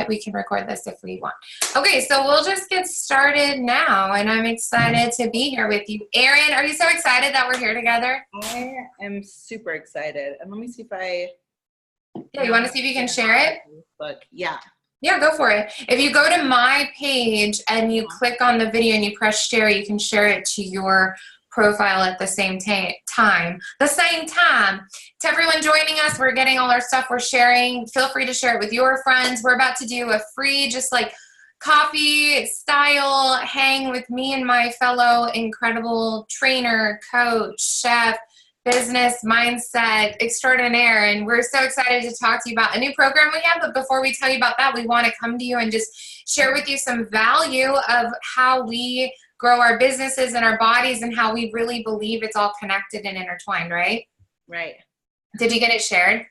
we can record this if we want. Okay, so we'll just get started now, and I'm excited to be here with you. Erin, are you so excited that we're here together? I am super excited. And let me see if Yeah, you want to see if you can share it? Look, yeah. Yeah, go for it. If you go to my page and you click on the video and you press share, you can share it to your profile at the same time. To everyone joining us, we're getting all our stuff we're sharing. Feel free to share it with your friends. We're about to do a free, just like coffee style hang with me and my fellow incredible trainer, coach, chef, business mindset extraordinaire. And we're so excited to talk to you about a new program we have. But before we tell you about that, we want to come to you and just share with you some value of how we grow our businesses and our bodies and how we really believe it's all connected and intertwined, right? Right. Did you get it shared?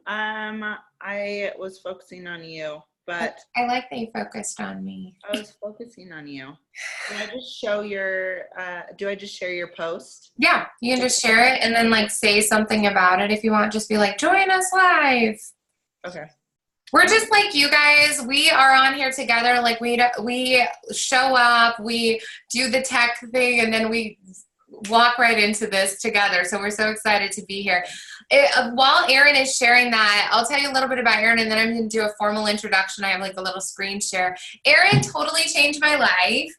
I was focusing on you, but I like that you focused on me. I was focusing on you. Do I just show your, do I just share your post? Yeah, you can just share it and then like say something about it if you want. Just be like, join us live. Okay. We're just like you guys. We are on here together. Like we show up, we do the tech thing, and then we walk right into this together. So we're so excited to be here. While Erin is sharing that, I'll tell you a little bit about Erin, and then I'm going to do a formal introduction. I have like a little screen share. Erin totally changed my life.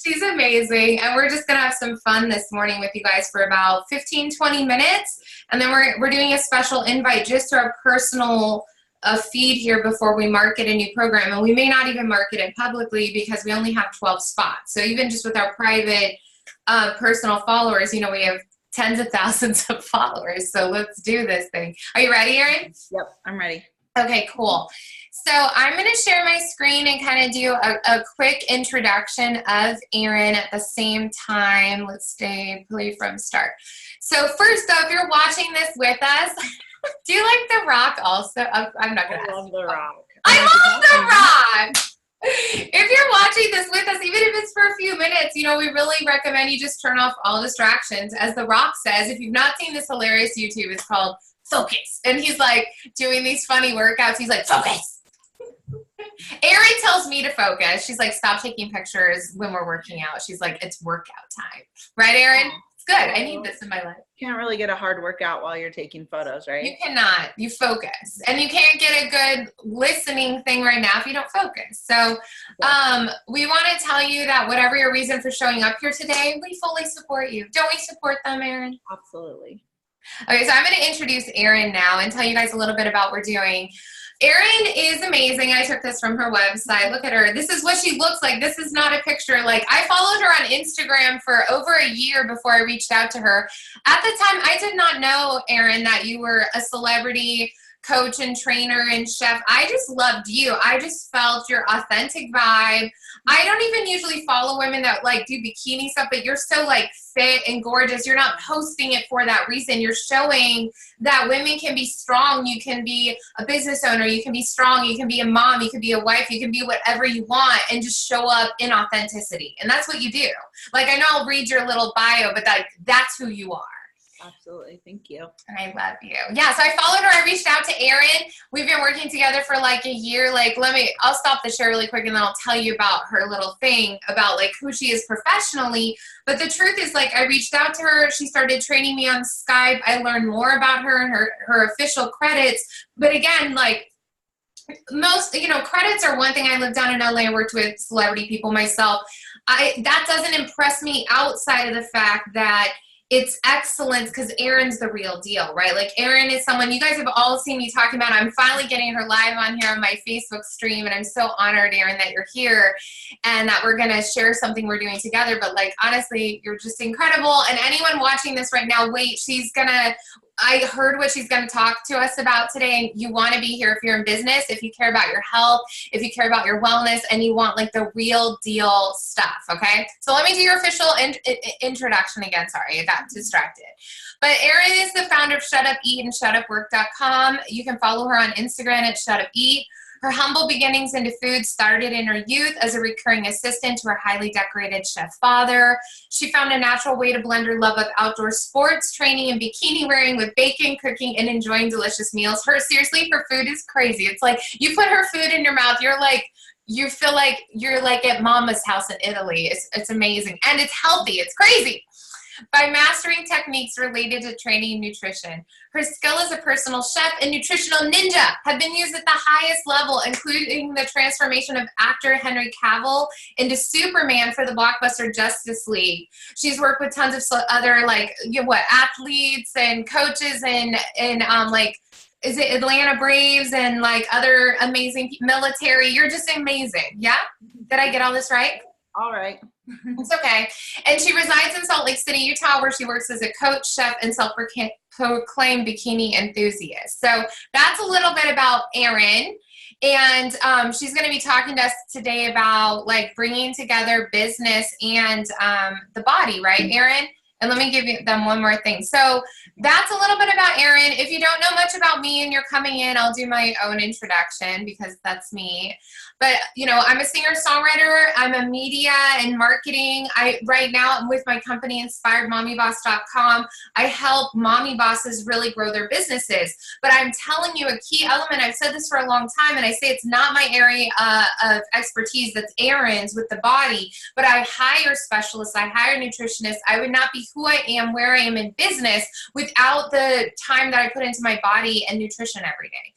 She's amazing. And we're just going to have some fun this morning with you guys for about 15-20 minutes. And then we're doing a special invite just to our personal feed here before we market a new program. And we may not even market it publicly because we only have 12 spots. So even just with our private personal followers, you know, we have tens of thousands of followers. So let's do this thing. Are you ready, Erin? Yep, I'm ready. Okay, cool. So I'm going to share my screen and kind of do a quick introduction of Erin at the same time. Let's play from start. So first though, if you're watching this with us, do you like The Rock also? I'm not going to ask. I love The Rock. I love The Rock! If you're watching this with us, even if it's for a few minutes, you know, we really recommend you just turn off all distractions. As The Rock says, if you've not seen this hilarious YouTube, it's called Focus. And he's like doing these funny workouts. He's like, focus. Erin tells me to focus. She's like, stop taking pictures when we're working out. She's like, it's workout time. Right, Erin? It's good. I need this in my life. Can't really get a hard workout while you're taking photos, right? You cannot. You focus. And you can't get a good listening thing right now if you don't focus. So we want to tell you that whatever your reason for showing up here today, we fully support you. Don't we support them, Erin? Absolutely. Okay, so I'm going to introduce Erin now and tell you guys a little bit about what we're doing. Erin is amazing. I took this from her website. Look at her. This is what she looks like. This is not a picture. Like, I followed her on Instagram for over a year before I reached out to her. At the time, I did not know, Erin, that you were a celebrity coach and trainer and chef. I just loved you. I just felt your authentic vibe. I don't even usually follow women that like do bikini stuff, but you're so like fit and gorgeous. You're not posting it for that reason. You're showing that women can be strong. You can be a business owner. You can be strong. You can be a mom. You can be a wife. You can be whatever you want and just show up in authenticity. And that's what you do. Like, I know I'll read your little bio, but that's who you are. Absolutely. Thank you. I love you. Yeah, so I followed her. I reached out to Erin. We've been working together for like a year. Like, I'll stop the share really quick and then I'll tell you about her little thing about like who she is professionally. But the truth is, like, I reached out to her. She started training me on Skype. I learned more about her and her official credits. But again, like, most, you know, credits are one thing. I lived down in LA. I worked with celebrity people myself. That doesn't impress me outside of the fact that it's excellence, because Erin's the real deal, right? Like, Erin is someone you guys have all seen me talking about. I'm finally getting her live on here on my Facebook stream, and I'm so honored, Erin, that you're here and that we're going to share something we're doing together. But, like, honestly, you're just incredible. And anyone watching this right now, wait, I heard what she's going to talk to us about today. And you want to be here if you're in business, if you care about your health, if you care about your wellness, and you want like the real deal stuff. Okay. So let me do your official introduction again. Sorry, I got distracted. But Erin is the founder of Shut Up Eat and ShutUpWork.com. You can follow her on Instagram at Shut Up Eat. Her humble beginnings into food started in her youth as a recurring assistant to her highly decorated chef father. She found a natural way to blend her love of outdoor sports, training, and bikini wearing with baking, cooking, and enjoying delicious meals. Seriously, her food is crazy. It's like you put her food in your mouth, you feel like you're like at mama's house in Italy. It's amazing. And it's healthy. It's crazy. By mastering techniques related to training and nutrition, her skill as a personal chef and nutritional ninja have been used at the highest level, including the transformation of actor Henry Cavill into Superman for the blockbuster Justice League. She's worked with tons of other athletes and coaches and is it Atlanta Braves and like other amazing military? You're just amazing. Yeah? Did I get all this right? All right. It's okay. And she resides in Salt Lake City, Utah, where she works as a coach, chef, and self-proclaimed bikini enthusiast. So that's a little bit about Erin. And she's going to be talking to us today about like bringing together business and the body, right, Erin? And let me give them one more thing. So that's a little bit about Erin. If you don't know much about me and you're coming in, I'll do my own introduction because that's me. But, I'm a singer-songwriter. I'm a media and marketing. Right now, I'm with my company, InspiredMommyBoss.com. I help mommy bosses really grow their businesses. But I'm telling you a key element. I've said this for a long time, and I say it's not my area of expertise. That's Erin's with the body. But I hire specialists. I hire nutritionists. I would not be who I am, where I am in business without the time that I put into my body and nutrition every day.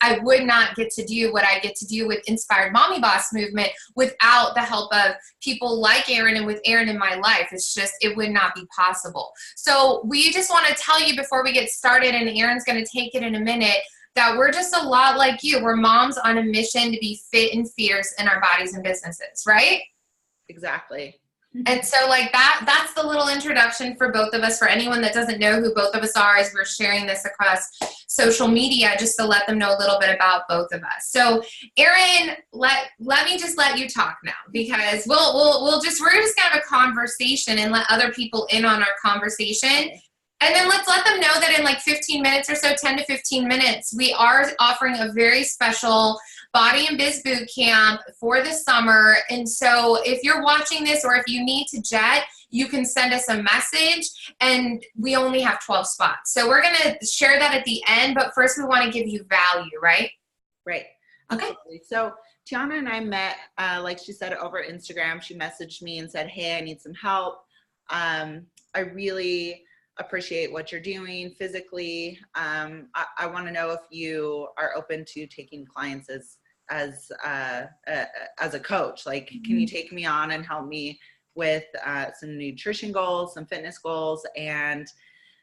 I would not get to do what I get to do with Inspired Mommy Boss movement without the help of people like Erin and with Erin in my life. It would not be possible. So we just want to tell you before we get started, and Erin's going to take it in a minute, that we're just a lot like you. We're moms on a mission to be fit and fierce in our bodies and businesses, right? Exactly. And so that's the little introduction for both of us. For anyone that doesn't know who both of us are, as we're sharing this across social media, just to let them know a little bit about both of us. So Erin, let me just let you talk now, because we're just gonna have a conversation and let other people in on our conversation. And then let's let them know that in like 15 minutes or so, 10 to 15 minutes, we are offering a very special Body and Biz Boot Camp for the summer. And so if you're watching this or if you need to jet, you can send us a message, and we only have 12 spots. So we're going to share that at the end, but first we want to give you value, right? Right. Okay. Absolutely. So Tiana and I met, like she said, over Instagram. She messaged me and said, hey, I need some help. I really appreciate what you're doing physically. I want to know if you are open to taking clients as a coach. Like, can you take me on and help me with some nutrition goals, some fitness goals? And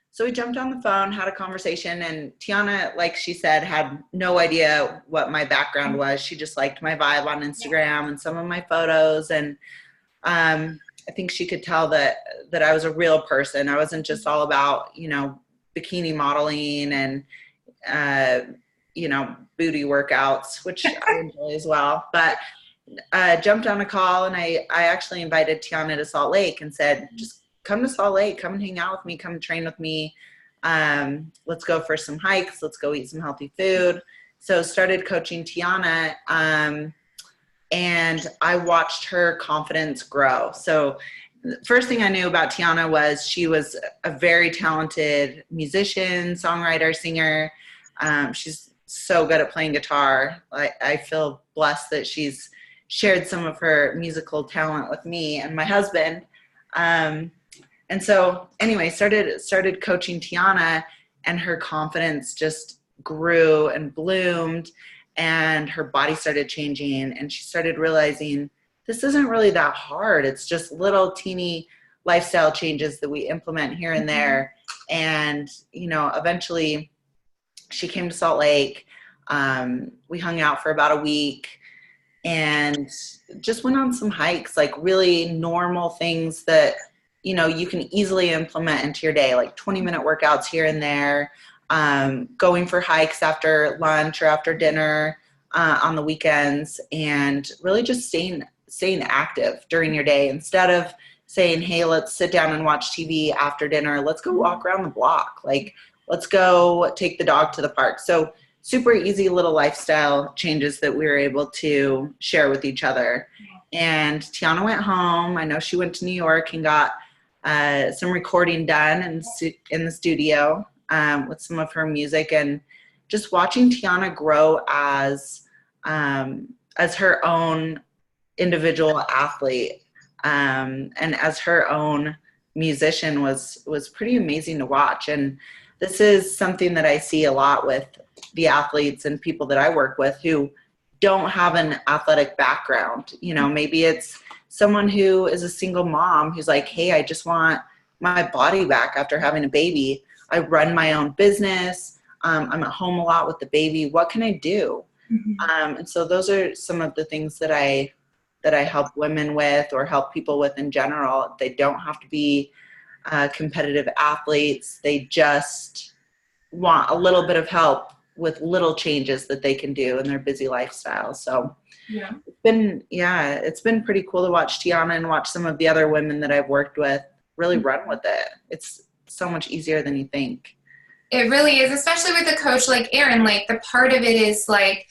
so we jumped on the phone, had a conversation, and Tiana, like she said, had no idea what my background was. She just liked my vibe on Instagram and some of my photos. And I think she could tell that I was a real person. I wasn't just all about, bikini modeling and, booty workouts, which I enjoy as well. But jumped on a call, and I actually invited Tiana to Salt Lake and said, just come to Salt Lake, come and hang out with me, come train with me. Let's go for some hikes. Let's go eat some healthy food. So started coaching Tiana. And I watched her confidence grow. So the first thing I knew about Tiana was she was a very talented musician, songwriter, singer. She's so good at playing guitar. I feel blessed that she's shared some of her musical talent with me and my husband. And so anyway, started coaching Tiana, and her confidence just grew and bloomed. And her body started changing, and she started realizing this isn't really that hard. It's just little teeny lifestyle changes that we implement here and there. And, eventually she came to Salt Lake. We hung out for about a week and just went on some hikes, like really normal things that, you can easily implement into your day, like 20-minute workouts here and there. Going for hikes after lunch or after dinner on the weekends, and really just staying active during your day. Instead of saying, hey, let's sit down and watch TV after dinner, let's go walk around the block. Like, let's go take the dog to the park. So super easy little lifestyle changes that we were able to share with each other. And Tiana went home. I know she went to New York and got some recording done in the studio with some of her music, and just watching Tiana grow as her own individual athlete and as her own musician was pretty amazing to watch. And this is something that I see a lot with the athletes and people that I work with who don't have an athletic background. You know, maybe it's someone who is a single mom who's like, hey, I just want my body back after having a baby. I run my own business. I'm at home a lot with the baby. What can I do? Mm-hmm. And so those are some of the things that I help women with, or help people with in general. They don't have to be competitive athletes. They just want a little bit of help with little changes that they can do in their busy lifestyle. So it's been pretty cool to watch Tiana and watch some of the other women that I've worked with really run with it. It's so much easier than you think. It really is, especially with a coach like Erin. Like, the part of it is like,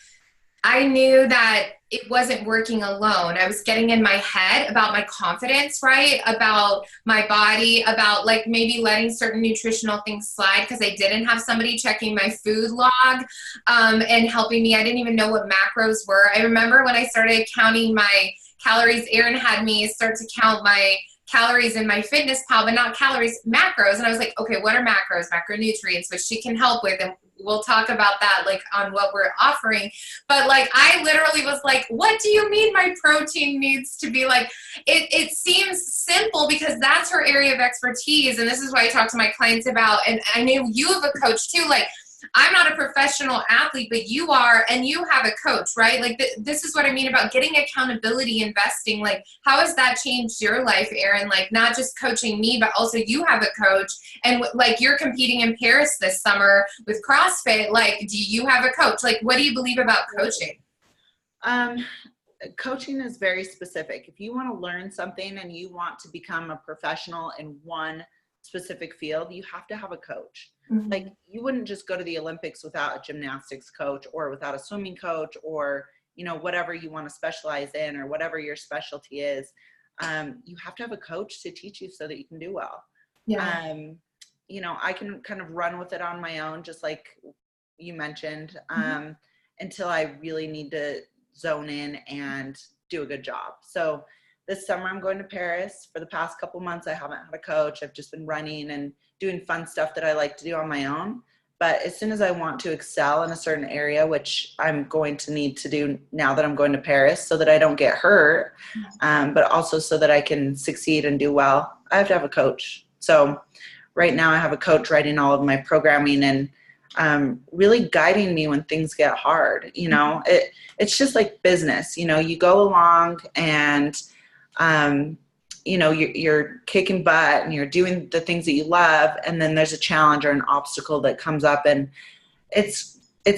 I knew that it wasn't working alone. I was getting in my head about my confidence, right? About my body, about like maybe letting certain nutritional things slide because I didn't have somebody checking my food log and helping me. I didn't even know what macros were. I remember when I started counting my calories, Erin had me start to count my calories in my fitness pal, but not calories, macros. And I was like, okay, what are macros? Macronutrients, which she can help with. And we'll talk about that, like, on what we're offering. But like, I literally was like, what do you mean my protein needs to be like, it seems simple because that's her area of expertise. And this is what I talk to my clients about. And I know you have a coach too. Like, I'm not a professional athlete, but you are, and you have a coach, right? Like, this is what I mean about getting accountability, investing. Like, how has that changed your life, Erin? Like, not just coaching me, but also you have a coach, and like, you're competing in Paris this summer with CrossFit. Like, do you have a coach? Like, what do you believe about coaching? Coaching is very specific. If you want to learn something and you want to become a professional in one specific field, you have to have a coach. Mm-hmm. Like, you wouldn't just go to the Olympics without a gymnastics coach, or without a swimming coach, or, you know, whatever you want to specialize in, or whatever your specialty is. You have to have a coach to teach you so that you can do well. Yeah. You know, I can kind of run with it on my own, just like you mentioned, until I really need to zone in and do a good job. So this summer I'm going to Paris. For the past couple months, I haven't had a coach. I've just been running and doing fun stuff that I like to do on my own. But as soon as I want to excel in a certain area, which I'm going to need to do now that I'm going to Paris, so that I don't get hurt, but also so that I can succeed and do well, I have to have a coach. So right now I have a coach writing all of my programming and really guiding me when things get hard. You know, it's just like business. You know, you go along and you know, you're kicking butt and you're doing the things that you love, and then there's a challenge or an obstacle that comes up, and it's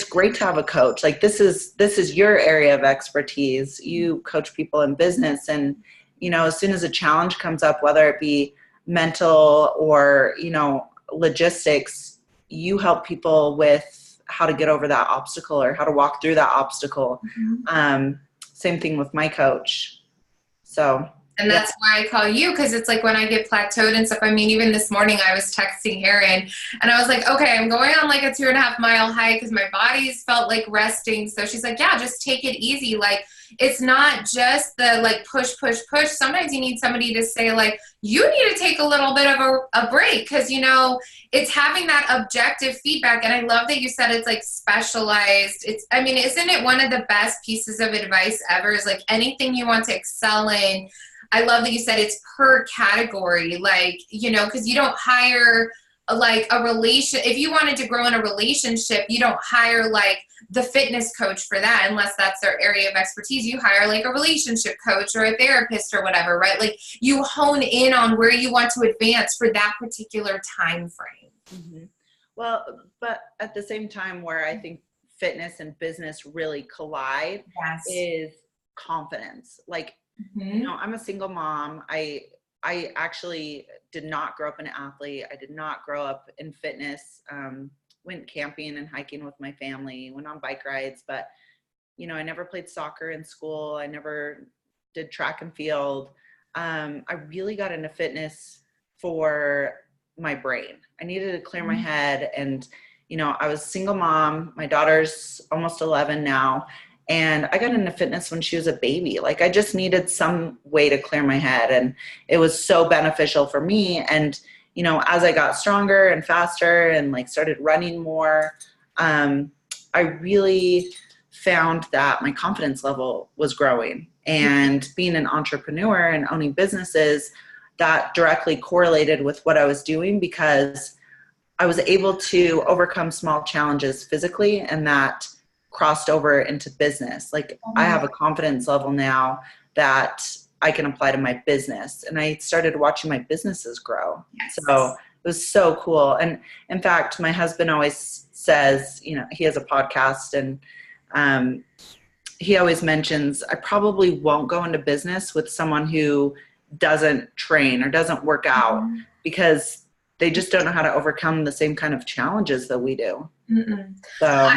great to have a coach. Like, this is your area of expertise. You coach people in business, and, you know, as soon as a challenge comes up, whether it be mental or, you know, logistics, you help people with how to get over that obstacle or how to walk through that obstacle. Mm-hmm. Same thing with my coach. So. And that's why I call you, because it's like when I get plateaued and stuff. I mean, even this morning I was texting Erin and I was like, okay, I'm going on like a 2.5 mile hike because my body's felt like resting. So she's like, yeah, just take it easy. Like, it's not just the like push. Sometimes you need somebody to say like, you need to take a little bit of a break, because, you know, it's having that objective feedback. And I love that you said it's like specialized. I mean, isn't it one of the best pieces of advice ever, is like, anything you want to excel in, I love that you said it's per category, like, you know, because you don't hire like a relation. If you wanted to grow in a relationship, you don't hire like the fitness coach for that, unless that's their area of expertise. You hire like a relationship coach or a therapist or whatever, right? Like, you hone in on where you want to advance for that particular time frame. Mm-hmm. Well, but at the same time, where I think fitness and business really collide, yes, is confidence. Like, mm-hmm, you know, I'm a single mom. I actually did not grow up an athlete. I did not grow up in fitness. went camping and hiking with my family, went on bike rides, but you know, I never played soccer in school. I never did track and field. I really got into fitness for my brain. I needed to clear my head. And, you know, I was a single mom. My daughter's almost 11 now. And I got into fitness when she was a baby. Like, I just needed some way to clear my head. And it was so beneficial for me. And, you know, as I got stronger and faster and like started running more, I really found that my confidence level was growing. And being an entrepreneur and owning businesses, that directly correlated with what I was doing, because I was able to overcome small challenges physically, and that crossed over into business. Like, I have a confidence level now that I can apply to my business, and I started watching my businesses grow. Yes. So it was so cool. And in fact, my husband always says, you know, he has a podcast, and he always mentions, I probably won't go into business with someone who doesn't train or doesn't work out, because they just don't know how to overcome the same kind of challenges that we do. So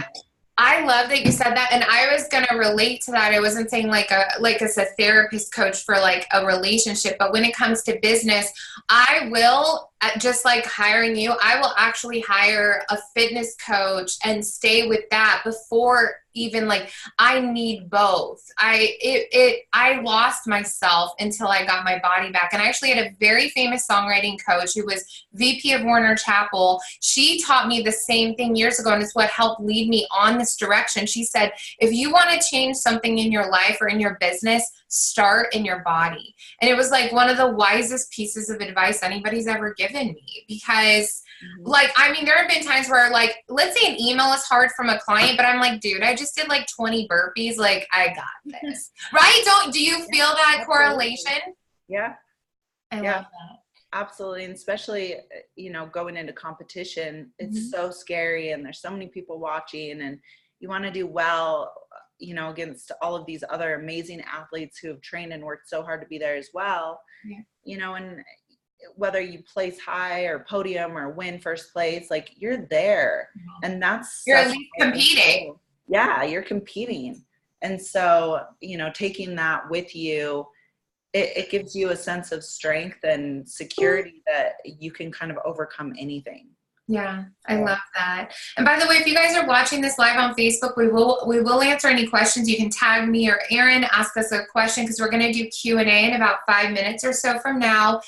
I love that you said that, and I was going to relate to that. I wasn't saying like as a therapist coach for like a relationship, but when it comes to business, I will, just like hiring you, I will actually hire a fitness coach and stay with that before even like, I need both. I lost myself until I got my body back. And I actually had a very famous songwriting coach who was VP of Warner Chappell. She taught me the same thing years ago, and it's what helped lead me on this direction. She said, if you want to change something in your life or in your business, start in your body. And it was like one of the wisest pieces of advice anybody's ever given me, because like, I mean, there have been times where like, let's say an email is hard from a client, but I'm like, dude, I just did like 20 burpees. Like, I got this, right? Do you feel that correlation? Yeah. I love that. Absolutely. And especially, you know, going into competition, it's so scary, and there's so many people watching, and you want to do well, you know, against all of these other amazing athletes who have trained and worked so hard to be there as well. You know, and whether you place high or podium or win first place, like, you're there, and that's, you're at least competing. Yeah, you're competing. And so, you know, taking that with you, it gives you a sense of strength and security that you can kind of overcome anything. Yeah, I love that. And by the way, if you guys are watching this live on Facebook, we will answer any questions. You can tag me or Erin, ask us a question, because we're going to do Q&A in about 5 minutes or so from now.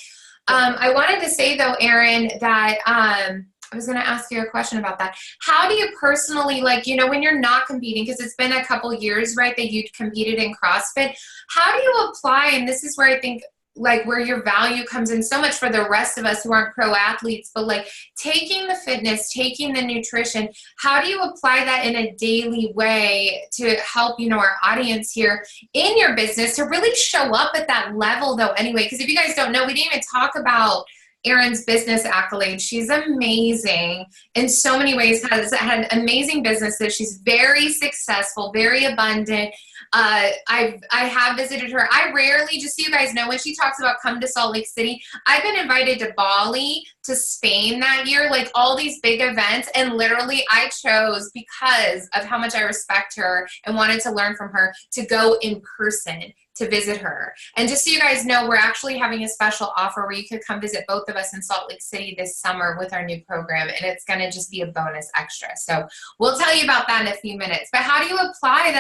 I wanted to say though, Erin, that I was going to ask you a question about that. How do you personally, like, you know, when you're not competing, because it's been a couple years, right, that you competed in CrossFit, how do you apply, and this is where I think like where your value comes in so much for the rest of us who aren't pro athletes, but like taking the fitness, taking the nutrition, how do you apply that in a daily way to help, you know, our audience here in your business to really show up at that level though anyway? Because if you guys don't know, we didn't even talk about Erin's business accolades. She's amazing in so many ways, has had amazing businesses. She's very successful, very abundant. I have visited her. I rarely, just so you guys know, when she talks about come to Salt Lake City, I've been invited to Bali, to Spain that year, like all these big events. And literally I chose, because of how much I respect her and wanted to learn from her, to go in person to visit her. And just so you guys know, we're actually having a special offer where you could come visit both of us in Salt Lake City this summer with our new program. And it's going to just be a bonus extra. So we'll tell you about that in a few minutes. But how do you apply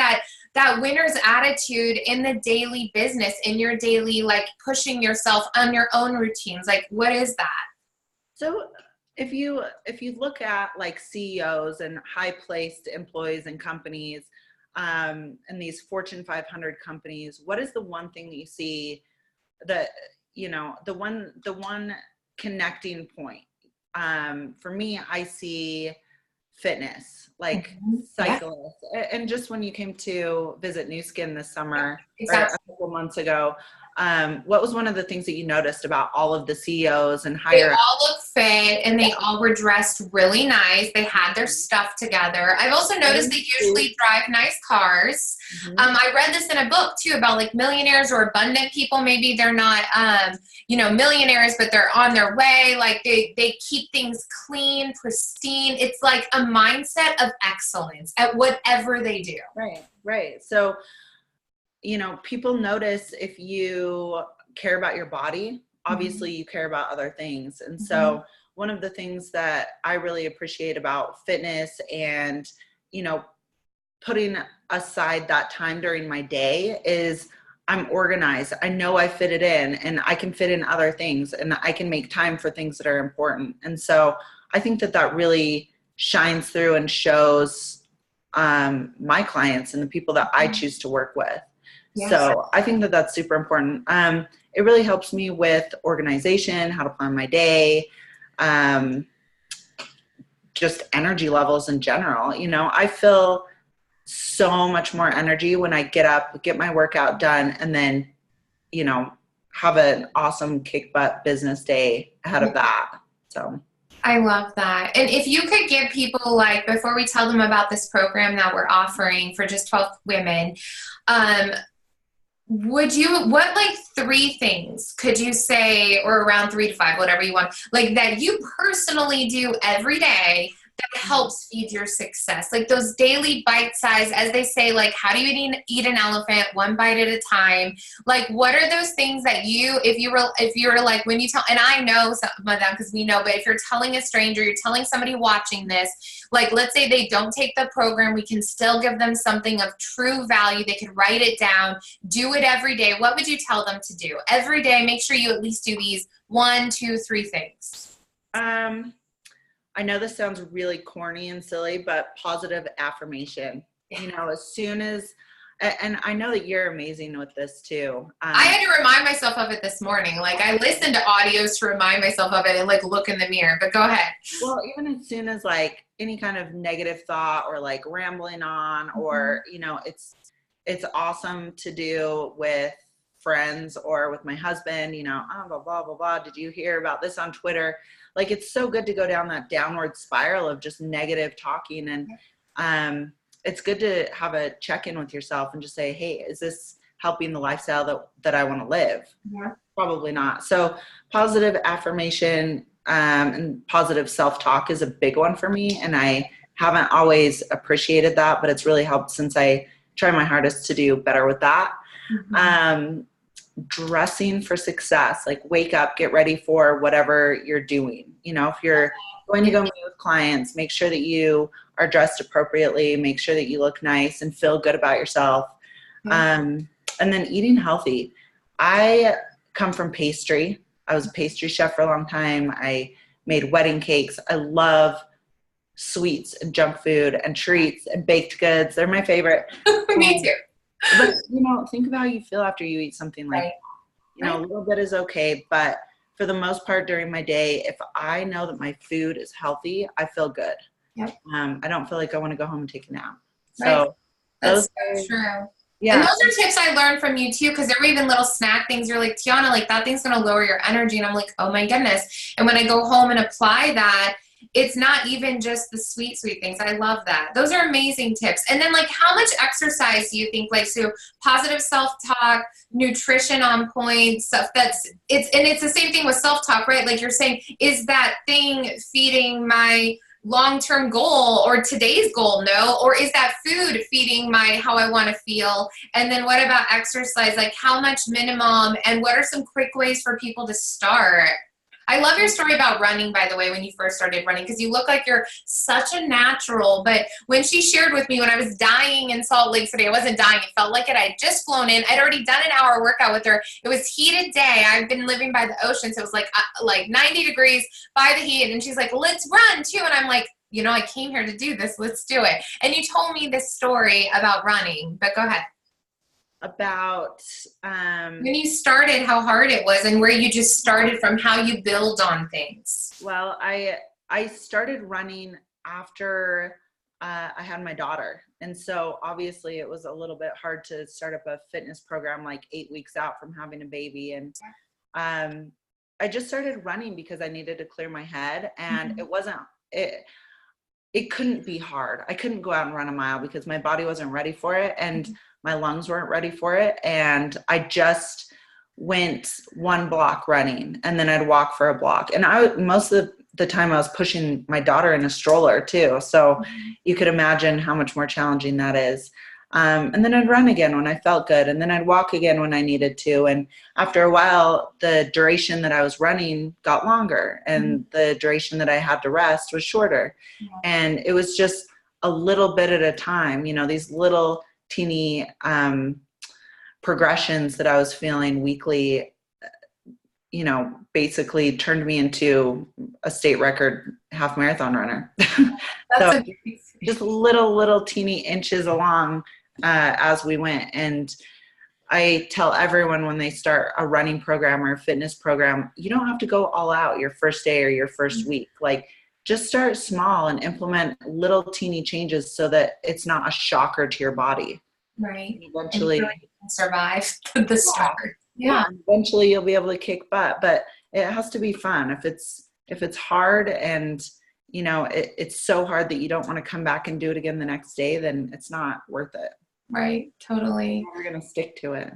that winner's attitude in the daily business, in your daily, like pushing yourself on your own routines? Like, what is that? So if you look at like CEOs and high-placed employees in companies, and these Fortune 500 companies, what is the one thing that you see that, you know, the one connecting point? For me, I see fitness, like cyclists. And just when you came to visit New Skin this summer, or a couple months ago, What was one of the things that you noticed about all of the CEOs and They higher? all look fit and they all were dressed really nice. They had their stuff together. I've also noticed they usually drive nice cars. I read this in a book too about like millionaires or abundant people. Maybe they're not, millionaires, but they're on their way. Like they keep things clean, pristine. It's like a mindset of excellence at whatever they do. Right. So, people notice if you care about your body, obviously you care about other things. And so one of the things that I really appreciate about fitness and, putting aside that time during my day is I'm organized. I know I fit it in and I can fit in other things and I can make time for things that are important. And so I think that really shines through and shows my clients and the people that I choose to work with. Yes. So I think that that's super important. It really helps me with organization, how to plan my day, just energy levels in general. I feel so much more energy when I get up, get my workout done, and then, have an awesome kick butt business day ahead of that. So I love that. And if you could give people, like, before we tell them about this program that we're offering for just 12 women, what like 3 things could you say, or around 3 to 5, whatever you want, like that you personally do every day that helps feed your success? Like those daily bite size, as they say, like how do you eat an elephant one bite at a time? Like what are those things that if you were like, when you tell, and I know some of them because we know, but if you're telling a stranger, you're telling somebody watching this, like let's say they don't take the program, we can still give them something of true value. They could write it down, do it every day. What would you tell them to do every day? Make sure you at least do these 1, 2, 3 things. I know this sounds really corny and silly, but positive affirmation, as soon as, and I know that you're amazing with this too. I had to remind myself of it this morning. Like I listened to audios to remind myself of it and like look in the mirror, but go ahead. Well, even as soon as like any kind of negative thought or like rambling on, or, it's awesome to do with friends or with my husband, blah, blah, blah, blah. Did you hear about this on Twitter? Like, it's so good to go down that downward spiral of just negative talking. And it's good to have a check-in with yourself and just say, hey, is this helping the lifestyle that I want to live? Yeah. Probably not. So positive affirmation and positive self-talk is a big one for me. And I haven't always appreciated that, but it's really helped since I try my hardest to do better with that. Dressing for success, like wake up, get ready for whatever you're doing. If you're going to go meet with clients, make sure that you are dressed appropriately, make sure that you look nice and feel good about yourself. And then eating healthy. I come from pastry. I was a pastry chef for a long time. I made wedding cakes. I love sweets and junk food and treats and baked goods. They're my favorite. Me too. But, think about how you feel after you eat something like that. A little bit is okay. But for the most part during my day, if I know that my food is healthy, I feel good. Yep. I don't feel like I want to go home and take a nap. So that's so true. Yeah. And those are tips I learned from you too, because there were even little snack things. You're like, Tiana, like that thing's going to lower your energy. And I'm like, oh my goodness. And when I go home and apply that, it's not even just the sweet things. I love that. Those are amazing tips. And then like how much exercise do you think, like, so positive self-talk, nutrition on point, stuff it's the same thing with self-talk, right? Like you're saying, is that thing feeding my long-term goal or today's goal? No. Or is that food feeding how I want to feel? And then what about exercise? Like how much minimum, and what are some quick ways for people to start? I love your story about running, by the way, when you first started running, because you look like you're such a natural. But when she shared with me when I was dying in Salt Lake City, I wasn't dying. It felt like it. I'd just flown in. I'd already done an hour workout with her. It was heated day. I've been living by the ocean, so it was like 90 degrees by the heat. And she's like, let's run too. And I'm like, I came here to do this. Let's do it. And you told me this story about running, but go ahead. About when you started, how hard it was, and where you just started from, how you build on things. Well, I started running after I had my daughter. And so obviously it was a little bit hard to start up a fitness program like 8 weeks out from having a baby. And I just started running because I needed to clear my head, and it couldn't be hard. I couldn't go out and run a mile because my body wasn't ready for it and my lungs weren't ready for it. And I just went one block running, and then I'd walk for a block. And most of the time I was pushing my daughter in a stroller too. So you could imagine how much more challenging that is. And then I'd run again when I felt good. And then I'd walk again when I needed to. And after a while, the duration that I was running got longer, and the duration that I had to rest was shorter. And it was just a little bit at a time, you know, these little teeny progressions that I was feeling weekly, you know, basically turned me into a state record half marathon runner. So just little teeny inches along as we went. And I tell everyone when they start a running program or a fitness program, you don't have to go all out your first day or your first week. Like, just start small and implement little teeny changes so that it's not a shocker to your body. Right. Eventually, and you can survive the start. Yeah. Eventually you'll be able to kick butt, but it has to be fun. If it's hard and, you know, it's so hard that you don't want to come back and do it again the next day, then it's not worth it. Right. Totally. We're going to stick to it.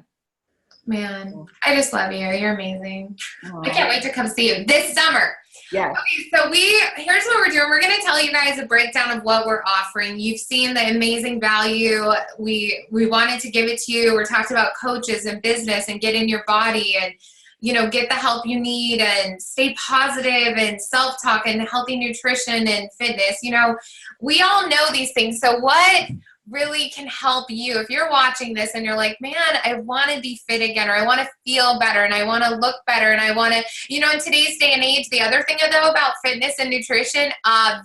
Man, I just love you. You're amazing. Aww. I can't wait to come see you this summer. Yeah. Okay, so here's what we're doing. We're going to tell you guys a breakdown of what we're offering. You've seen the amazing value. We wanted to give it to you. We're talking about coaches and business and get in your body and, you know, get the help you need and stay positive and self-talk and healthy nutrition and fitness. You know, we all know these things. So what really can help you if you're watching this and you're like, man, I want to be fit again, or I want to feel better and I want to look better and I want to, you know, in today's day and age, the other thing though about fitness and nutrition,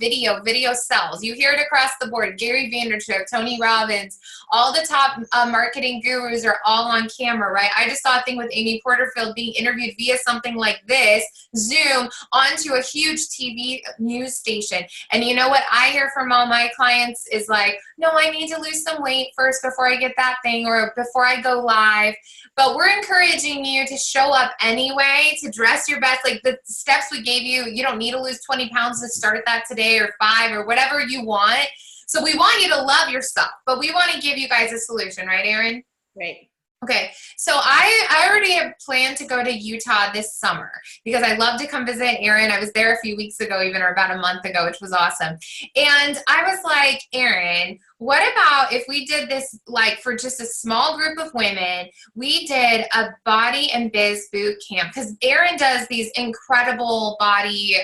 video sells. You hear it across the board. Gary Vaynerchuk, Tony Robbins, all the top marketing gurus are all on camera, right? I just saw a thing with Amy Porterfield being interviewed via something like this, Zoom, onto a huge TV news station. And you know what I hear from all my clients is like, no, I need to lose some weight first before I get that thing or before I go live. But we're encouraging you to show up anyway, to dress your best. Like the steps we gave you, you don't need to lose 20 pounds to start that today or 5 or whatever you want. So we want you to love yourself, but we want to give you guys a solution, right, Erin? Right. Okay, so I already have planned to go to Utah this summer because I love to come visit Erin. I was there a few weeks ago, even, or about a month ago, which was awesome. And I was like, Erin, what about if we did this, like, for just a small group of women, we did a body and biz boot camp? Because Erin does these incredible body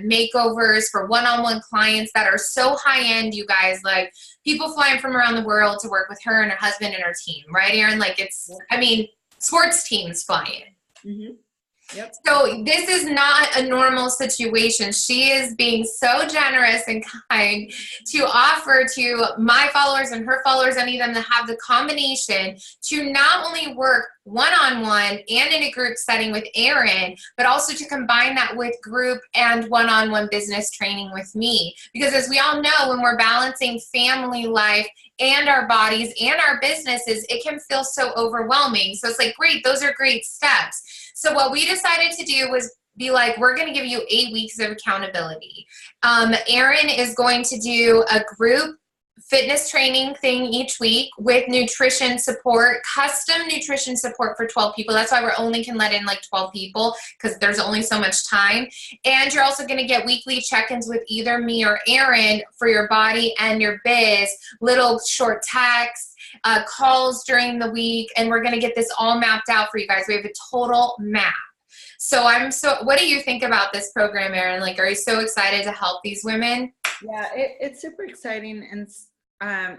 makeovers for one-on-one clients that are so high-end, you guys, like, people flying from around the world to work with her and her husband and her team, right, Erin? Like, it's, I mean, sports teams flying. Mm-hmm. Yep. So this is not a normal situation. She is being so generous and kind to offer to my followers and her followers, any of them that have the combination to not only work one-on-one and in a group setting with Erin, but also to combine that with group and one-on-one business training with me. Because as we all know, when we're balancing family life and our bodies and our businesses, it can feel so overwhelming. So it's like, great, those are great steps. So what we decided to do was be like, we're going to give you 8 weeks of accountability. Erin is going to do a group fitness training thing each week with nutrition support, custom nutrition support for 12 people. That's why we only can let in like 12 people because there's only so much time. And you're also going to get weekly check-ins with either me or Erin for your body and your biz, little short texts, calls during the week, and we're going to get this all mapped out for you guys. We have a total map. So what do you think about this program, Erin? Like, are you so excited to help these women? Yeah, it's super exciting, and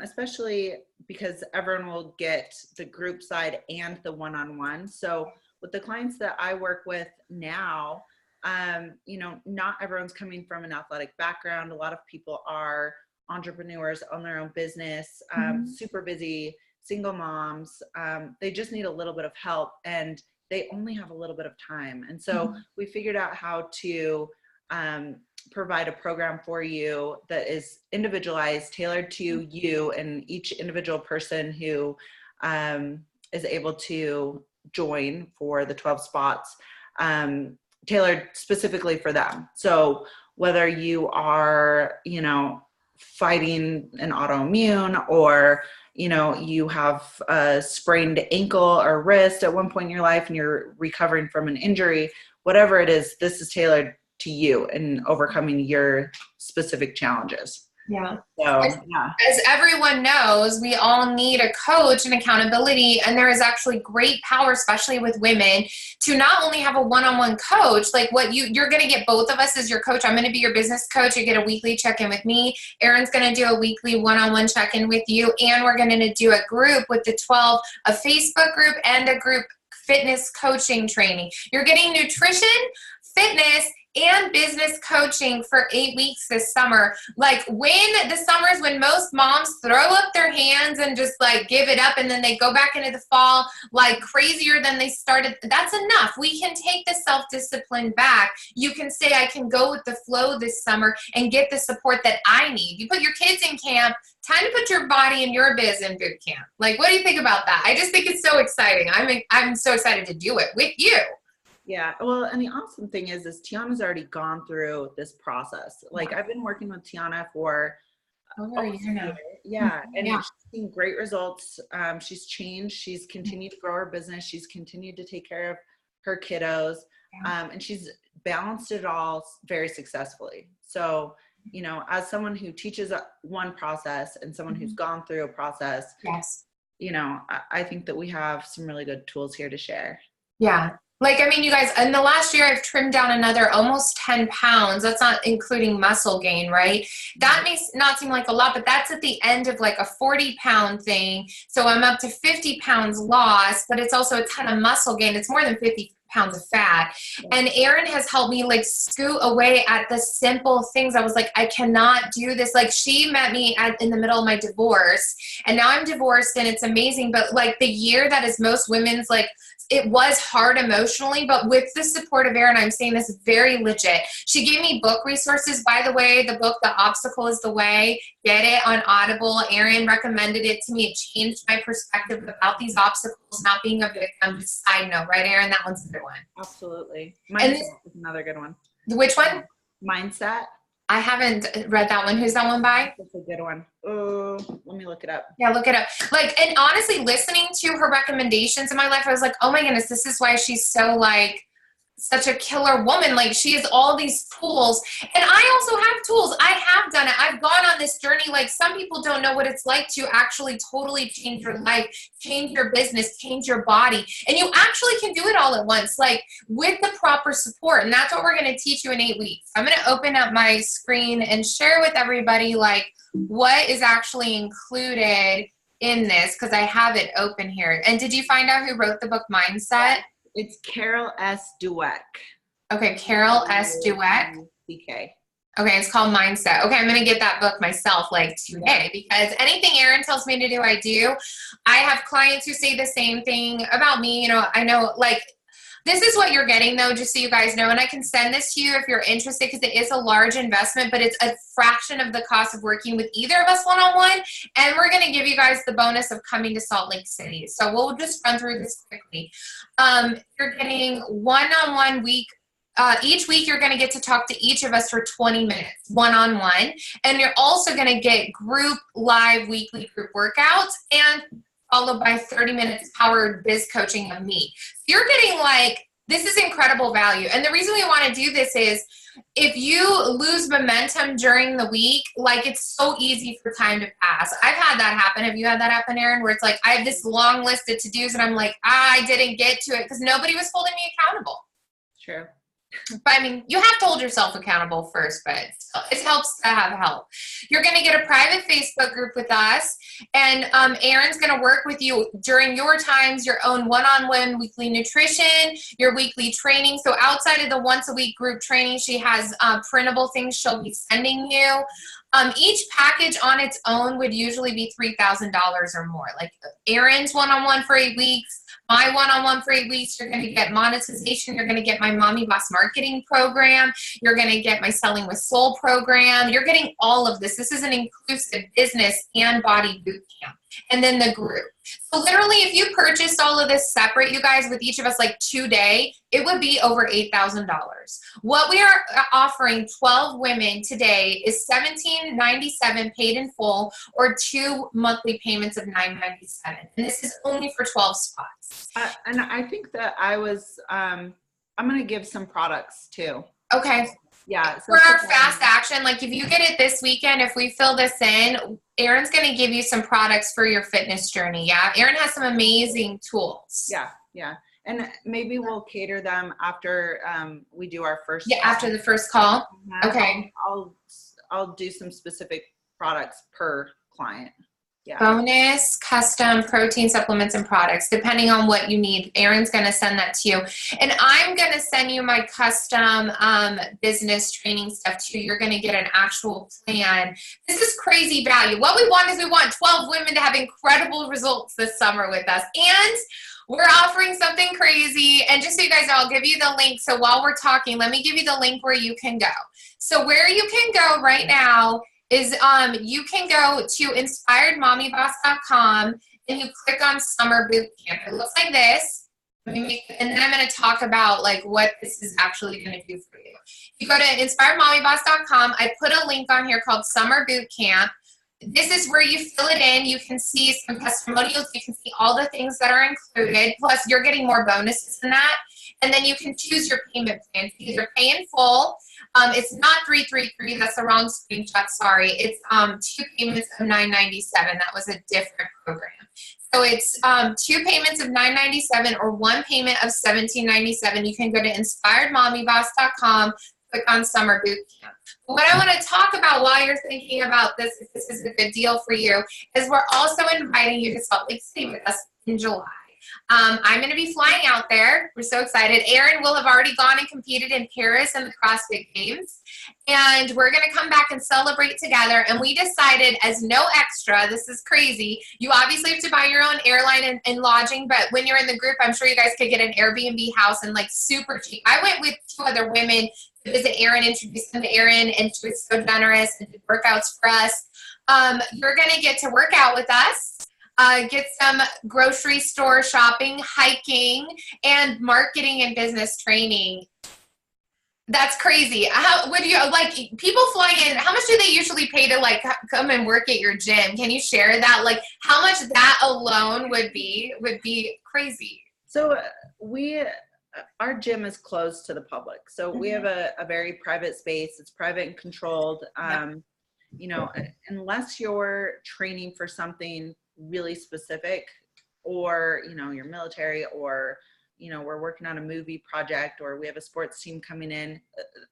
especially because everyone will get the group side and the one-on-one. So with the clients that I work with now, you know, not everyone's coming from an athletic background. A lot of people are entrepreneurs, own their own business, super busy, single moms. They just need a little bit of help, and they only have a little bit of time. And so we figured out how to provide a program for you that is individualized, tailored to you and each individual person who is able to join for the 12 spots, tailored specifically for them. So whether you are, fighting an autoimmune, or, you have a sprained ankle or wrist at one point in your life and you're recovering from an injury, whatever it is, this is tailored to you and overcoming your specific challenges. Yeah. So, as everyone knows, we all need a coach and accountability, and there is actually great power, especially with women, to not only have a one-on-one coach, like what you're going to get both of us as your coach. I'm going to be your business coach. You get a weekly check-in with me. Erin's going to do a weekly one-on-one check-in with you, and we're going to do a group with the 12, a Facebook group and a group fitness coaching training. You're getting nutrition, fitness, and business coaching for 8 weeks this summer. Like, when the summer is when most moms throw up their hands and just like give it up, and then they go back into the fall like crazier than they started. That's enough. We can take the self-discipline back. You can say, I can go with the flow this summer and get the support that I need. You put your kids in camp, time to put your body and your biz in boot camp. Like, what do you think about that? I just think it's so exciting. I'm so excited to do it with you. Yeah. Well, and the awesome thing is Tiana's already gone through this process. Like, I've been working with Tiana for over a year now. Yeah. And she's seen great results. She's changed. She's continued to grow her business. She's continued to take care of her kiddos. And she's balanced it all very successfully. So, as someone who teaches one process and someone who's gone through a process, yes, I think that we have some really good tools here to share. Yeah. Like, I mean, you guys, in the last year, I've trimmed down another almost 10 pounds. That's not including muscle gain, right? That may not seem like a lot, but that's at the end of like a 40-pound thing. So I'm up to 50 pounds lost, but it's also a ton of muscle gain. It's more than 50 pounds of fat. And Erin has helped me like scoot away at the simple things. I was like, I cannot do this. Like, she met me in the middle of my divorce, and now I'm divorced and it's amazing. But like, the year that is most women's, like, it was hard emotionally, but with the support of Erin, I'm saying this very legit. She gave me book resources. By the way, the book, The Obstacle is the Way, get it on Audible. Erin recommended it to me. It changed my perspective about these obstacles, not being a victim. Side note, right, Erin? That one's a good one. Absolutely. Mindset is another good one. Which one? Mindset. I haven't read that one. Who's that one by? That's a good one. Oh, let me look it up. Yeah, look it up. Like, and honestly, listening to her recommendations in my life, I was like, oh my goodness, this is why she's so like such a killer woman. Like, she has all these tools, and I also have tools. I have done it. I've gone on this journey. Like, some people don't know what it's like to actually totally change your life, change your business, change your body. And you actually can do it all at once, like with the proper support. And that's what we're going to teach you in 8 weeks. I'm going to open up my screen and share with everybody like what is actually included in this, because I have it open here. And did you find out who wrote the book Mindset? It's Carol S. Dweck. Okay, Carol S. Dweck. DK. Okay, it's called Mindset. Okay, I'm going to get that book myself like today, because anything Erin tells me to do, I do. I have clients who say the same thing about me. I know, like, this is what you're getting, though, just so you guys know. And I can send this to you if you're interested, because it is a large investment, but it's a fraction of the cost of working with either of us one-on-one. And we're going to give you guys the bonus of coming to Salt Lake City. So we'll just run through this quickly. You're getting one-on-one week. Each week, you're going to get to talk to each of us for 20 minutes, one-on-one. And you're also going to get group live weekly group workouts, and followed by 30 minutes powered biz coaching of me. You're getting like, this is incredible value. And the reason we want to do this is if you lose momentum during the week, like, it's so easy for time to pass. I've had that happen. Have you had that happen, Erin, where it's like, I have this long list of to-dos and I'm like, I didn't get to it because nobody was holding me accountable. True. But I mean, you have to hold yourself accountable first, but it helps to have help. You're going to get a private Facebook group with us, and Erin's going to work with you during your times, your own one-on-one weekly nutrition, your weekly training. So outside of the once-a-week group training, she has printable things she'll be sending you. Each package on its own would usually be $3,000 or more. Like Erin's one-on-one for 8 weeks, my one-on-one for 8 weeks. You're going to get monetization. You're going to get my Mommy Boss marketing program. You're going to get my Selling with Soul program. You're getting all of this. This is an inclusive business and body boot camp. And then the group. So literally, if you purchased all of this separate, you guys, with each of us like today, it would be over $8,000. What we are offering 12 women today is $17.97 paid in full, or 2 monthly payments of $9.97. And this is only for 12 spots. And I think that I'm going to give some products too. Okay. Yeah. For our fast action, like if you get it this weekend, if we fill this in, Erin's going to give you some products for your fitness journey. Yeah. Erin has some amazing tools. Yeah. Yeah. And maybe we'll cater them after we do our first. Yeah. After the first call. Okay. I'll do some specific products per client. Yeah. Bonus, custom protein supplements and products, depending on what you need. Erin's going to send that to you. And I'm going to send you my custom business training stuff too. You're going to get an actual plan. This is crazy value. What we want is we want 12 women to have incredible results this summer with us. And we're offering something crazy. And just so you guys know, I'll give you the link. So while we're talking, let me give you the link where you can go. So where you can go right now is you can go to inspiredmommyboss.com and you click on Summer Boot Camp. It looks like this. And then I'm going to talk about like what this is actually going to do for you. You go to inspiredmommyboss.com. I put a link on here called Summer Boot Camp. This is where you fill it in. You can see some testimonials. You can see all the things that are included. Plus, you're getting more bonuses than that. And then you can choose your payment plan. You either pay in full. It's not 333. That's the wrong screenshot. Sorry. It's 2 payments of $9.97. That was a different program. So it's 2 payments of $9.97 or 1 payment of $17.97. You can go to inspiredmommyboss.com, click on Summer Boot Camp. But what I want to talk about while you're thinking about this, if this is a good deal for you, is we're also inviting you to Salt Lake City with us in July. I'm going to be flying out there. We're so excited. Erin will have already gone and competed in Paris in the CrossFit Games. And we're going to come back and celebrate together. And we decided as no extra, this is crazy, you obviously have to buy your own airline and lodging. But when you're in the group, I'm sure you guys could get an Airbnb house and like super cheap. I went with 2 other women to visit Erin, introduced them to Erin, and she was so generous and did workouts for us. You're going to get to work out with us. Get some grocery store shopping, hiking, and marketing and business training. That's crazy. How would you like people flying in? How much do they usually pay to like come and work at your gym? Can you share that? Like how much that alone would be crazy. So our gym is closed to the public. So we have a very private space. It's private and controlled. You know, unless you're training for something really specific, or you know, you're military, or you know, we're working on a movie project, or we have a sports team coming in,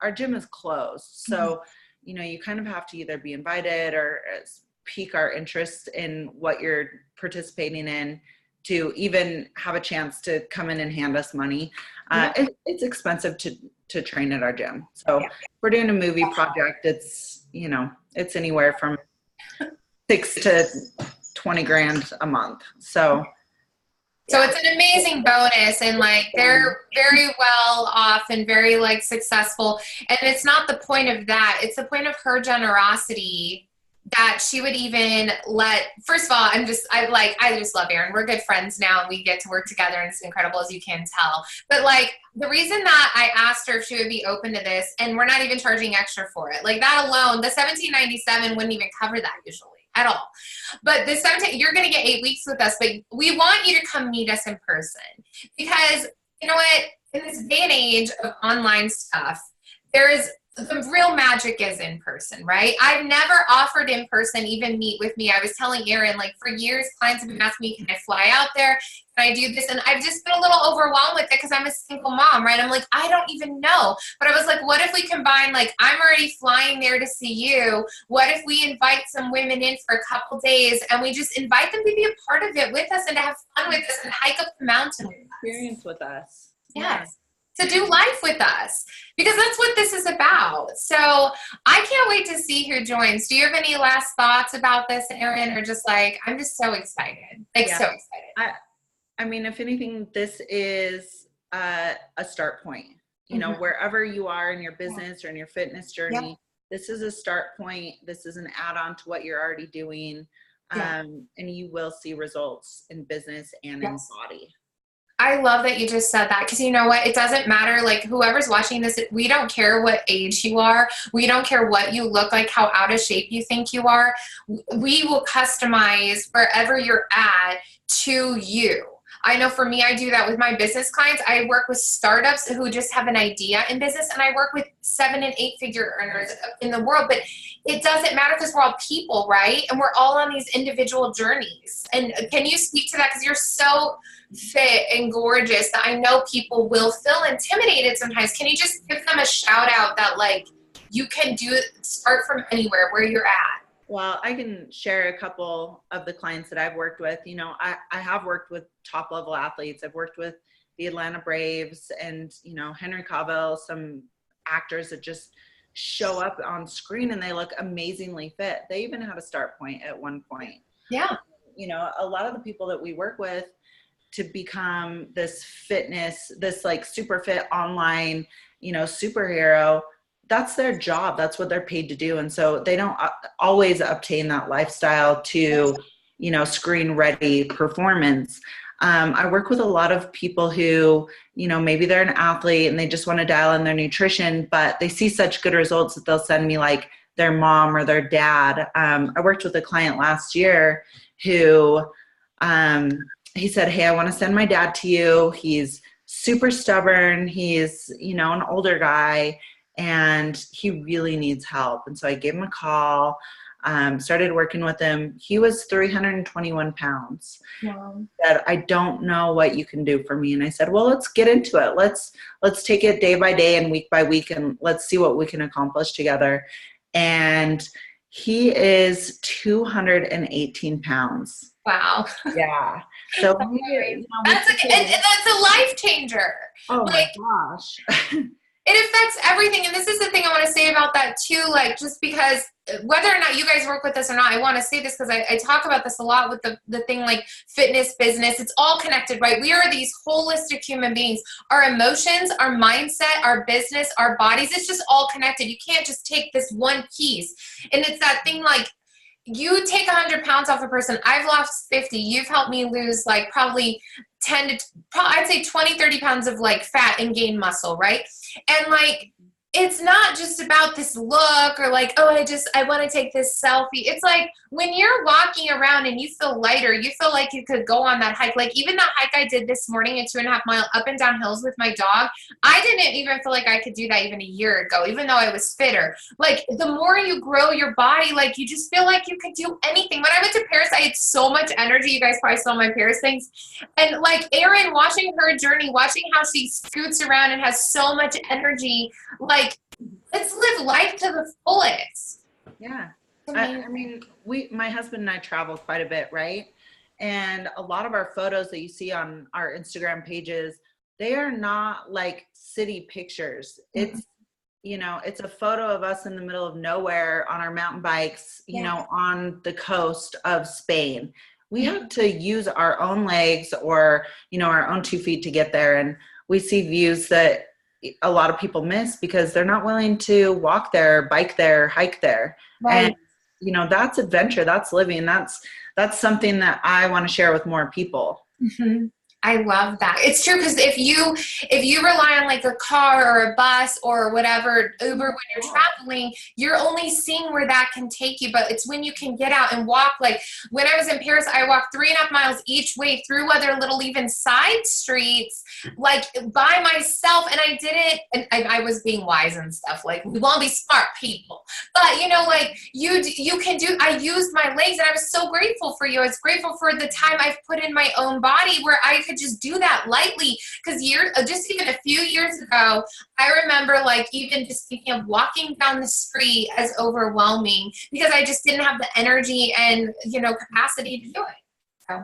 our gym is closed. So you know, you kind of have to either be invited or pique our interest in what you're participating in to even have a chance to come in and hand us money. It's expensive to train at our gym. So if we're doing a movie project, it's, you know, it's anywhere from $6,000 to $20,000 a month. So it's an amazing bonus, and like they're very well off and very like successful. And it's not the point of that. It's the point of her generosity that she would even let. First of all, I just love Erin. We're good friends now, and we get to work together, and it's incredible, as you can tell. But like the reason that I asked her if she would be open to this, and we're not even charging extra for it, like that alone, the $17.97 wouldn't even cover that usually at all. But the 17, you're going to get 8 weeks with us, but we want you to come meet us in person, because you know what? In this day and age of online stuff, the real magic is in person, right? I've never offered in person, even meet with me. I was telling Erin, like for years, clients have been asking me, can I fly out there? Can I do this? And I've just been a little overwhelmed with it because I'm a single mom, right? I'm like, I don't even know. But I was like, what if we combine, like, I'm already flying there to see you. What if we invite some women in for a couple days and we just invite them to be a part of it with us and to have fun with us and hike up the mountain with us? Experience with us. Yes. To do life with us, because that's what this is about. So I can't wait to see who joins. Do you have any last thoughts about this, Erin, or just like, I'm just so excited, so excited. I mean, if anything, this is a start point. You know, Mm-hmm. wherever you are in your business or in your fitness Yep. journey, this is a start point. This is an add-on to what you're already doing. Yeah. And you will see results in business and in Yes. body. I love that you just said that, because you know what? It doesn't matter. Like, whoever's watching this, we don't care what age you are. We don't care what you look like, how out of shape you think you are. We will customize wherever you're at to you. I know for me, I do that with my business clients. I work with startups who just have an idea in business, and I work with 7 and 8 figure earners in the world. But it doesn't matter, because we're all people, right? And we're all on these individual journeys. And can you speak to that? Because you're so fit and gorgeous that I know people will feel intimidated sometimes. Can you just give them a shout out that, like, you can start from anywhere where you're at? Well, I can share a couple of the clients that I've worked with. You know, I have worked with top level athletes. I've worked with the Atlanta Braves and, you know, Henry Cavill, some actors that just show up on screen and they look amazingly fit. They even had a start point at one point. Yeah. You know, a lot of the people that we work with to become this fitness, this like super fit online, you know, superhero, that's their job. That's what they're paid to do. And so they don't always obtain that lifestyle to, you know, screen ready performance. I work with a lot of people who, you know, maybe they're an athlete and they just want to dial in their nutrition, but they see such good results that they'll send me like their mom or their dad. I worked with a client last year who, he said, "Hey, I want to send my dad to you. He's super stubborn. He's, you know, an older guy and he really needs help." And so I gave him a call, started working with him. He was 321 pounds. Wow. Said, "I don't know what you can do for me." And I said, "Well, let's get into it. Let's take it day by day and week by week, and let's see what we can accomplish together." And he is 218 pounds. Wow. Yeah. So That's a life changer. oh Like, my gosh. it affects everything. And this is the thing I want to say about that too. Like, just because whether or not you guys work with us or not, I want to say this because I talk about this a lot with the thing like fitness, business. It's all connected, right? We are these holistic human beings. Our emotions, our mindset, our business, our bodies, it's just all connected. You can't just take this one piece. And it's that thing like, you take 100 pounds off a person. I've lost 50. You've helped me lose like probably 10 to, I'd say 20, 30 pounds of like fat and gain muscle, right? And like, it's not just about this look or like, oh, I want to take this selfie. It's like when you're walking around and you feel lighter, you feel like you could go on that hike. Like even that hike I did this morning at 2.5 mile up and down hills with my dog, I didn't even feel like I could do that even a year ago, even though I was fitter. Like the more you grow your body, like you just feel like you could do anything. When I went to Paris, I had so much energy. You guys probably saw my Paris things. And like Erin, watching her journey, watching how she scoots around and has so much energy, like, let's live life to the fullest. Yeah. I mean, my husband and I travel quite a bit, right? And a lot of our photos that you see on our Instagram pages, they are not like city pictures. It's, you know, it's a photo of us in the middle of nowhere on our mountain bikes, you know, on the coast of Spain. We have to use our own legs or, you know, our own 2 feet to get there. And we see views that a lot of people miss because they're not willing to walk there, bike there, hike there. Right. And, you know, that's adventure, that's living. That's something that I want to share with more people. Mm-hmm. I love that. It's true, because if you rely on like a car or a bus or whatever, Uber, when you're traveling, you're only seeing where that can take you. But it's when you can get out and walk. Like when I was in Paris, I walked 3.5 miles each way through other little even side streets, like by myself. And I did it, and I was being wise and stuff. Like we want to be smart people, but you know, like you can do. I used my legs, and I was so grateful for you. I was grateful for the time I've put in my own body where I could just do that lightly, because just even a few years ago, I remember like even just thinking of walking down the street as overwhelming because I just didn't have the energy and, you know, capacity to do it. So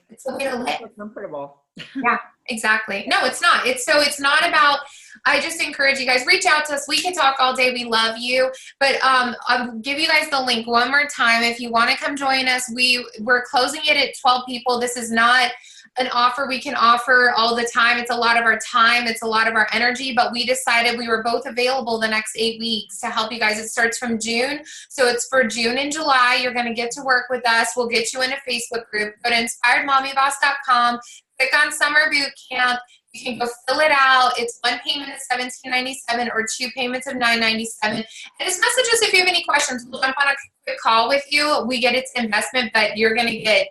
it's a way to live. It's comfortable. Yeah, exactly. No, it's not. It's not about, I just encourage you guys, reach out to us. We can talk all day. We love you. But I'll give you guys the link one more time. If you want to come join us, we're closing it at 12 people. This is not an offer we can offer all the time. It's a lot of our time. It's a lot of our energy, but we decided we were both available the next 8 weeks to help you guys. It starts from June. So it's for June and July. You're going to get to work with us. We'll get you in a Facebook group. Go to inspiredmommyboss.com. Click on Summer Boot Camp. You can go fill it out. It's one payment of $17.97 or two payments of $9.97. And just message us if you have any questions. We'll jump on a quick call with you. We get it's investment, but you're going to get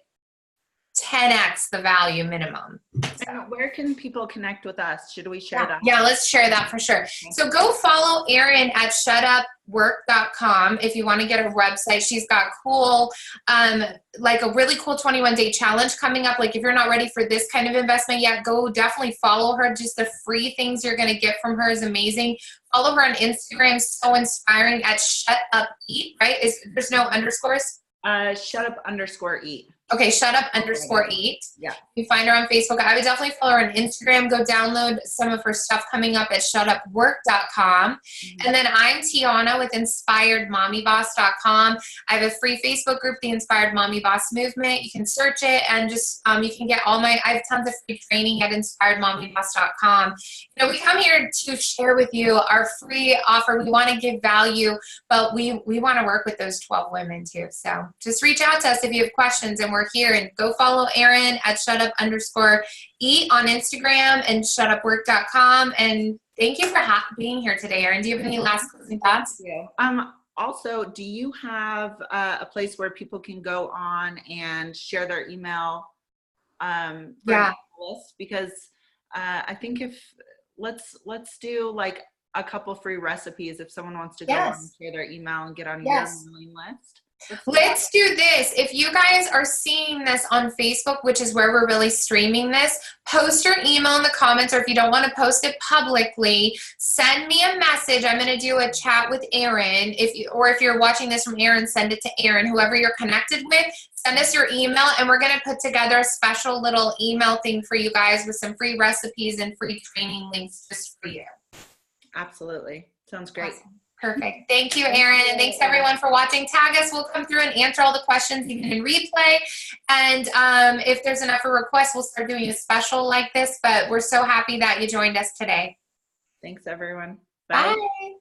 10x the value minimum. So. Where can people connect with us? Should we share that? Yeah, let's share that for sure. So go follow Erin at shutupwork.com if you want to get her website. She's got cool, like a really cool 21-day challenge coming up. Like if you're not ready for this kind of investment yet, go definitely follow her. Just the free things you're going to get from her is amazing. Follow her on Instagram, so inspiring at shutupeat, right? There's no underscores? Shutup_eat. Okay, shutup_eat. Yeah. You find her on Facebook. I would definitely follow her on Instagram. Go download some of her stuff coming up at shutupwork.com. And then I'm Tiana with inspiredmommyboss.com. I have a free Facebook group, the Inspired Mommy Boss Movement. You can search it and just you can get I have tons of free training at inspiredmommyboss.com. You know, we come here to share with you our free offer. We want to give value, but we want to work with those 12 women too. So just reach out to us if you have questions, and we're here. And go follow Erin at shutup_eat on Instagram and shutupwork.com. And thank you for being here today, Erin. Do you have any last closing thoughts? Also, do you have a place where people can go on and share their email list? Because I think let's do like a couple free recipes if someone wants to go on and share their email and get on your mailing list. Let's do this. If you guys are seeing this on Facebook, which is where we're really streaming this, post your email in the comments, or if you don't want to post it publicly, send me a message. I'm going to do a chat with Erin. If you're watching this from Erin, send it to Erin. Whoever you're connected with, send us your email, and we're going to put together a special little email thing for you guys with some free recipes and free training links just for you. Absolutely. Sounds great. Awesome. Perfect. Thank you, Erin. And thanks everyone for watching. Tag us. We'll come through and answer all the questions even in replay. And if there's enough for requests, we'll start doing a special like this. But we're so happy that you joined us today. Thanks, everyone. Bye. Bye.